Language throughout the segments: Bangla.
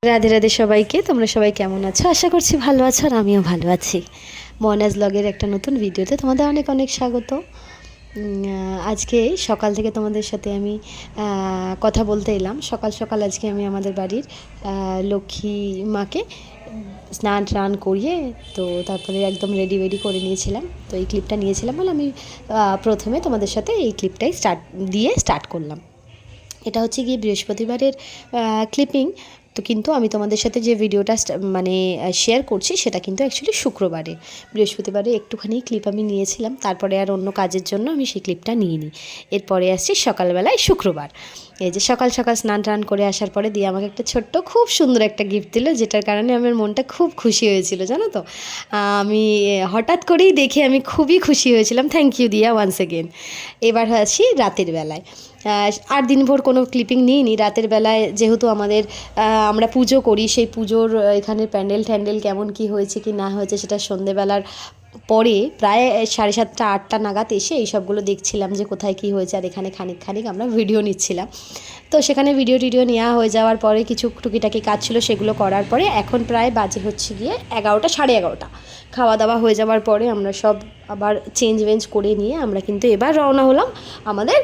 রাধে রাধে সবাইকে। তোমরা সবাই কেমন আছো? আশা করছি ভালো আছো, আর আমিও ভালো আছি। মনাজ ব্লগের একটা নতুন ভিডিওতে তোমাদের অনেক অনেক স্বাগত। আজকে সকাল থেকে তোমাদের সাথে আমি কথা বলতে এলাম। সকাল সকাল আজকে আমি আমাদের বাড়ির লক্ষ্মী মাকে স্নান টান করিয়ে তো তারপরে একদম রেডি করে নিয়েছিলাম। তো এই ক্লিপটা নিয়েছিলাম বলে আমি প্রথমে তোমাদের সাথে এই ক্লিপটাই স্টার্ট করলাম। এটা হচ্ছে গিয়ে বৃহস্পতিবারের ক্লিপিং। তো কিন্তু আমি তোমাদের সাথে যে ভিডিওটা শেয়ার করছি সেটা কিন্তু অ্যাকচুয়ালি শুক্রবারে। বৃহস্পতিবারে একটুখানি ক্লিপ আমি নিয়েছিলাম, তারপরে আর অন্য কাজের জন্য আমি সেই ক্লিপটা নিইনি। এরপরে আসছি সকালবেলায় শুক্রবার। এই যে সকাল সকাল স্নান টান করে আসার পরে দিয়ে আমাকে একটা ছোট্ট খুব সুন্দর একটা গিফট দিল, যেটার কারণে আমার মনটা খুব খুশি হয়েছিল, জানো তো। আমি হঠাৎ করেই দেখে আমি খুবই খুশি হয়েছিলাম। থ্যাংক ইউ দিয়া ওয়ান্স এগেন। এবার আসি রাতের বেলায়। আর দিনভর কোনো ক্লিপিং নিইনি। রাতের বেলায় যেহেতু আমরা পুজো করি, সেই পুজোর এখানে প্যান্ডেল ট্যান্ডেল কেমন কি হয়েছে কি না হয়েছে সেটা সন্ধেবেলার পরে প্রায় 7:30 8টা নাগাদ এসে এই সবগুলো দেখছিলাম যে কোথায় কি হয়েছে, আর এখানে খানিক আমরা ভিডিও নিচ্ছিলাম। তো সেখানে ভিডিও নেওয়া হয়ে যাওয়ার পরে কিছু টুকিটাকি কাজ ছিল, সেগুলো করার পরে এখন প্রায় বাজে হচ্ছে গিয়ে 11টা 11:30। খাওয়া দাওয়া হয়ে যাওয়ার পরে আমরা সব আবার চেঞ্জ করে নিয়ে আমরা কিন্তু এবার রওনা হলাম আমাদের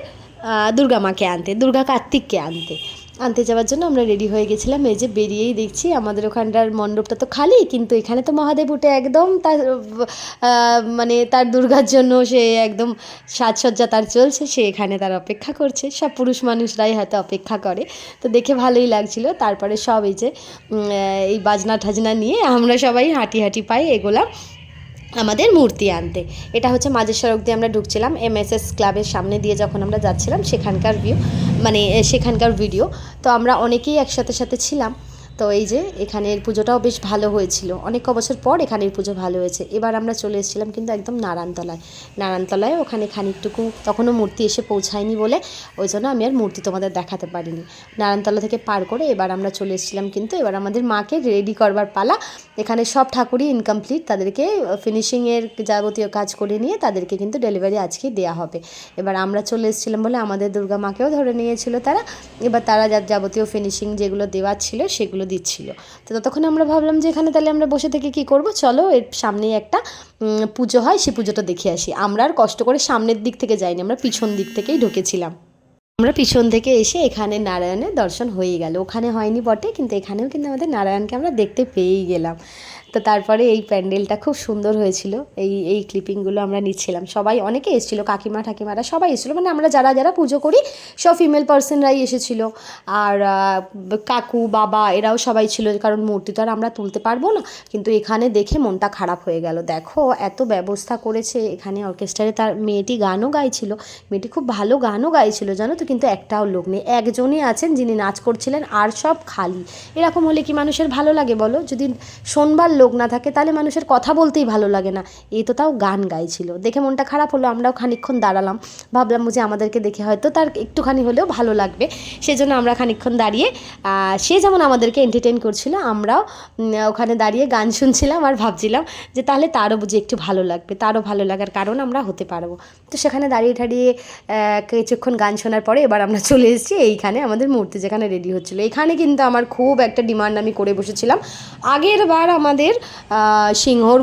দুর্গা মাকে আনতে, দুর্গা কার্তিককে আনতে যাওয়ার জন্য আমরা রেডি হয়ে গেছিলাম। এই যে বেরিয়েই দেখছি আমাদের ওখানটার মণ্ডপটা তো খালি, কিন্তু এখানে তো মহাদেব উঠে একদম তার তার দুর্গার জন্য সে একদম সাজসজ্জা তার চলছে, সে এখানে তার অপেক্ষা করছে। সব পুরুষ মানুষরাই হয়তো অপেক্ষা করে, তো দেখে ভালোই লাগছিল। তারপরে সব এই যে এই বাজনা ঠাজনা নিয়ে আমরা সবাই হাঁটি পায়ে এগোলাম আমাদের মূর্তি আনতে। এটা হচ্ছে মাঝের সড়ক দিয়ে আমরা ঢুকছিলাম, MSS ক্লাবের সামনে দিয়ে যখন আমরা যাচ্ছিলাম সেখানকার ভিডিও। তো আমরা অনেকেই একসাথে ছিলাম। তো এই যে এখানের পুজোটাও বেশ ভালো হয়েছিল, অনেক বছর পর এখানের পুজো ভালো হয়েছে। এবার আমরা চলে এসেছিলাম কিন্তু একদম নারায়ণতলায়। ওখানে খানিকটুকু তখনও মূর্তি এসে পৌঁছায়নি বলে ওই জন্য আমি আর মূর্তি তোমাদের দেখাতে পারিনি। নারায়ণতলা থেকে পার করে এবার আমরা চলে এসেছিলাম, কিন্তু এবার আমাদের মাকে রেডি করবার পালা। এখানে সব ঠাকুরই ইনকমপ্লিট, তাদেরকে ফিনিশিংয়ের যাবতীয় কাজ করে নিয়ে তাদেরকে কিন্তু ডেলিভারি আজকেই দেওয়া হবে। এবার আমরা চলে এসেছিলাম বলে আমাদের দুর্গা মাকেও ধরে নিয়েছিল তারা। এবার তারা যাবতীয় ফিনিশিং যেগুলো দেওয়ার ছিল সেগুলো দিচ্ছিল। তো ততক্ষণ আমরা ভাবলাম যে এখানে তাহলে আমরা বসে থেকে কি করব, চলো এর সামনেই একটা পুজো হয়, সেই পুজোটা দেখে আসি। আমরা আর কষ্ট করে সামনের দিক থেকে যাইনি, আমরা পিছন দিক থেকেই ঢুকেছিলাম। আমরা পিছন থেকে এসে এখানে নারায়ণের দর্শন হয়েই গেল। ওখানে হয়নি বটে, কিন্তু এখানেও কিন্তু আমাদের নারায়ণকে আমরা দেখতে পেয়েই গেলাম। তো তারপরে এই প্যান্ডেলটা খুব সুন্দর হয়েছিল। এই ক্লিপিংগুলো আমরা নিচ্ছিলাম, সবাই অনেকে এসেছিলো, কাকিমা ঠাকিমারা সবাই এসেছিলো, আমরা যারা পুজো করি সব ফিমেল পার্সনরাই এসেছিলো। আর কাকু বাবা এরাও সবাই ছিল, কারণ মূর্তি তো আর আমরা তুলতে পারবো না। কিন্তু এখানে দেখে মনটা খারাপ হয়ে গেল। দেখো এত ব্যবস্থা করেছে এখানে অর্কেস্ট্রারে, তার মেয়েটি গানও গাইছিল, মেয়েটি খুব ভালো গানও গাইছিল জানো তো। কিন্তু একটাও লোক নেই, একজনই আছেন যিনি নাচ করছিলেন, আর সব খালি। এরকম হলে কি মানুষের ভালো লাগে বলো? যদি শোনবার লোক না থাকে তাহলে মানুষের কথা বলতেই ভালো লাগে না। এই তো তাও গান গাইছিল, দেখে মনটা খারাপ হলো। আমরাও খানিকক্ষণ দাঁড়ালাম, ভাবলাম যে আমাদেরকে দেখে হয়তো তার একটুখানি হলেও ভালো লাগবে, সেজন্য আমরা খানিকক্ষণ দাঁড়িয়ে সে যেমন আমাদেরকে এন্টারটেইন করছিল, আমরাও ওখানে দাঁড়িয়ে গান শুনছিলাম আর ভাবছিলাম যে তাহলে তারও বুঝি একটু ভালো লাগবে, তারও ভালো লাগার কারণ আমরা হতে পারবো। তো সেখানে দাঁড়িয়ে কিছুক্ষণ গান শোনার পরে এবার আমরা চলে এসেছি এইখানে আমাদের মূর্তি যেখানে রেডি হচ্ছিলো। এখানে কিন্তু আমার খুব একটা ডিমান্ড আমি করে বসেছিলাম। আগের বার আমাদের সিংহর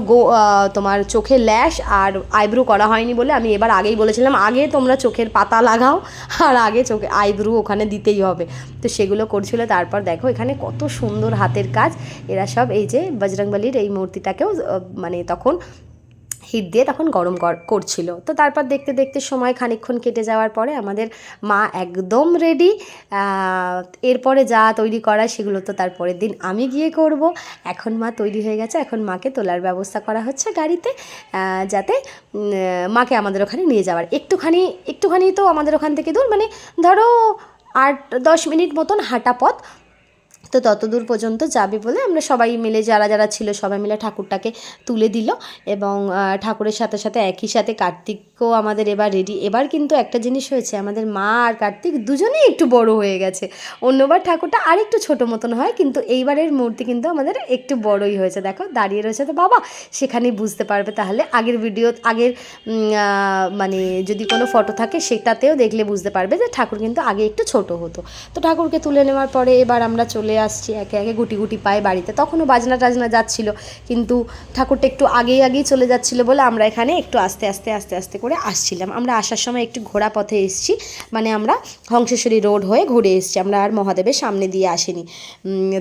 তোমার চোখে ল্যাশ আর আইব্রু করা হয়নি বলে আমি এবার আগেই বলেছিলাম আগে তোমরা চোখের পাতা লাগাও, আর আগে চোখে আইব্রু ওখানে দিতেই হবে। তো সেগুলো করছিল। তারপর দেখো এখানে কত সুন্দর হাতের কাজ। এরা সব এই যে বজরংবলীর এই মূর্তিটাকেও তখন হিট দিয়ে তখন গরম করছিল। তো তারপর দেখতে সময় খানিকক্ষণ কেটে যাওয়ার পরে আমাদের মা একদম রেডি। এরপরে যা তৈরি করা সেগুলো তো তার পরের দিন আমি গিয়ে করব। এখন মা তৈরি হয়ে গেছে, এখন মাকে তোলার ব্যবস্থা করা হচ্ছে গাড়িতে, যাতে মাকে আমাদের ওখানে নিয়ে যাওয়ার। একটুখানি তো আমাদের ওখান থেকে দূর, ধরো 8-10 মিনিট মতন হাঁটা পথ। তো তত দূর পর্যন্ত যাবে বলে আমরা সবাই মিলে, যারা ছিল সবাই মিলে ঠাকুরটাকে তুলে দিল। এবং ঠাকুরের সাথে একই সাথে কার্তিকও আমাদের এবার রেডি। এবার কিন্তু একটা জিনিস হয়েছে, আমাদের মা আর কার্তিক দুজনেই একটু বড় হয়ে গেছে। অন্যবার ঠাকুরটা আর একটু ছোটো মতন হয়, কিন্তু এইবারের মূর্তি কিন্তু আমাদের একটু বড়ই হয়েছে। দেখো দাঁড়িয়ে রয়েছে তো বাবা, সেখানেই বুঝতে পারবে। তাহলে আগের যদি কোনো ফটো থাকে সেটাতেও দেখলে বুঝতে পারবে যে ঠাকুর কিন্তু আগে একটু ছোট হতো। তো ঠাকুরকে তুলে নেওয়ার পরে এবার আমরা চলে হয়ে আসছি একে একে গুটি গুটি পায়ে বাড়িতে। তখনও বাজনা টাজনা যাচ্ছিলো, কিন্তু ঠাকুরটা একটু আগেই আগেই চলে যাচ্ছিলো বলে আমরা এখানে একটু আস্তে আস্তে আস্তে আস্তে করে আসছিলাম। আমরা আসার সময় একটু ঘোড়া পথে এসেছি, মানে আমরা হংসেশ্বরী রোড হয়ে ঘুরে এসেছি, আমরা আর মহাদেবের সামনে দিয়ে আসিনি।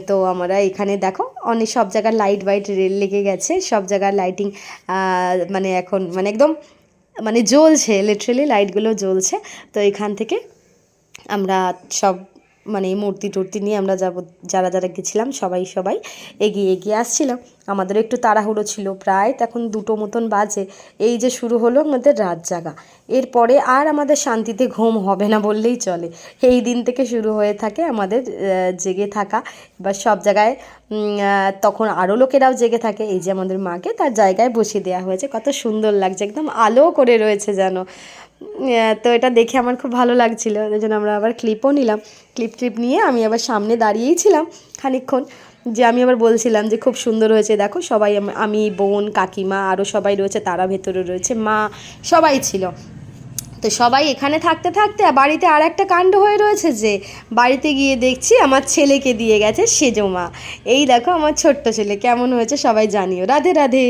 তো আমরা এখানে দেখো অনেক সব জায়গার লাইট বাইট লেগে গেছে, সব জায়গার লাইটিং মানে এখন মানে একদম মানে জ্বলছে, লিটারেলি লাইটগুলো জ্বলছে। তো এখান থেকে আমরা সব মানে মূর্তি টূর্তি নিয়ে আমরা যারা যারা গেছিলাম সবাই এগিয়ে এগিয়ে আসছিলাম। আমাদেরও একটু তাড়াহুড়ো ছিল, প্রায় তখন 2টো মতন বাজে। এই যে শুরু হলো আমাদের রাত জাগা, এরপরে আর আমাদের শান্তিতে ঘুম হবে না বললেই চলে। এই দিন থেকে শুরু হয়ে থাকে আমাদের জেগে থাকা। এবার সব জায়গায় তখন আরও লোকেরাও জেগে থাকে। এই যে আমাদের মাকে তার জায়গায় বসিয়ে দেওয়া হয়েছে, কত সুন্দর লাগছে, একদম আলো করে রয়েছে যেন। তো এটা দেখে আমার খুব ভালো লাগছিলো, ওই জন্য আমরা আবার ক্লিপও নিলাম। ক্লিপ নিয়ে আমি আবার সামনে দাঁড়িয়েই ছিলাম খানিকক্ষণ, যে আমি আবার বলছিলাম যে খুব সুন্দর হয়েছে দেখো। সবাই আমি, বোন, কাকিমা আরও সবাই রয়েছে, তারা ভেতরে রয়েছে, মা সবাই ছিল। তো সবাই এখানে থাকতে থাকতে বাড়িতে আর একটা কাণ্ড হয়ে রয়েছে, যে বাড়িতে গিয়ে দেখছি আমার ছেলেকে দিয়ে গেছে সেজো মা। এই দেখো আমার ছোট্ট ছেলে কেমন হয়েছে সবাই জানিও। রাধে রাধে।